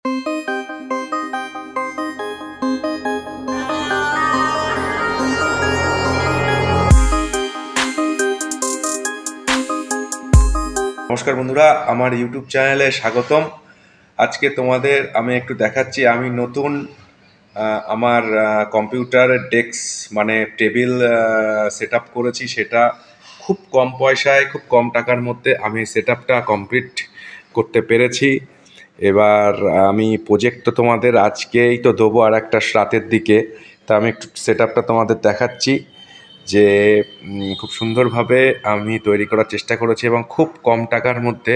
নমস্কার বন্ধুরা, আমার ইউটিউব চ্যানেলে স্বাগতম। আজকে তোমাদের আমি একটু দেখাচ্ছি আমি নতুন আমার কম্পিউটারের ডেস্ক মানে টেবিল সেট আপ করেছি। সেটা খুব কম পয়সায়, খুব কম টাকার মধ্যে আমি সেট আপটা কমপ্লিট করতে পেরেছি। এবার আমি প্রজেক্ট তো তোমাদের আজকেই তো দেবো আর একটা রাতের দিকে। তা আমি একটু সেট আপটা তোমাদের দেখাচ্ছি যে খুব সুন্দরভাবে আমি তৈরি করার চেষ্টা করেছি এবং খুব কম টাকার মধ্যে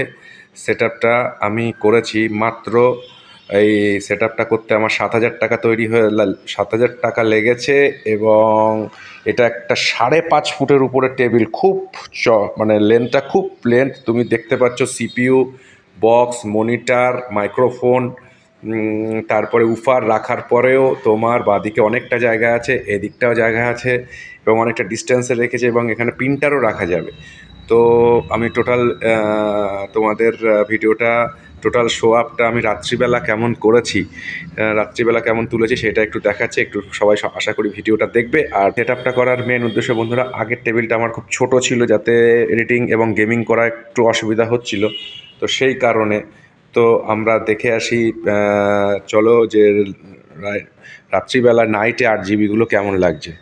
সেট আপটা আমি করেছি। মাত্র এই সেট আপটা করতে আমার 7,000 টাকা 7,000 টাকা লেগেছে। এবং এটা একটা 5.5 ফুটের উপরে টেবিল, খুব মানে লেন্থটা খুব লেন্থ। তুমি দেখতে পাচ্ছ সিপিইউ বক্স, মনিটর, মাইক্রোফোন, তারপরে উফার রাখার পরেও তোমার বাঁদিকে অনেকটা জায়গা আছে, এদিকটাও জায়গা আছে এবং অনেকটা ডিস্টেন্সে রেখেছে এবং এখানে প্রিন্টারও রাখা যাবে। তো আমি টোটাল তোমাদের ভিডিওটা টোটাল শো আপটা আমি রাত্রিবেলা কেমন করেছি, রাত্রিবেলা কেমন তুলেছি সেটা একটু দেখাচ্ছি। একটু সবাই আশা করি ভিডিওটা দেখবে। আর সেট আপটা করার মেন উদ্দেশ্য বন্ধুরা, আগের টেবিলটা আমার খুব ছোট ছিল, যাতে এডিটিং এবং গেমিং করা একটু অসুবিধা হচ্ছিল। তো সেই কারণে তো আমরা দেখে আসি, চলো যে রাত্রিবেলা নাইটে 8 জিবিগুলো কেমন লাগছে।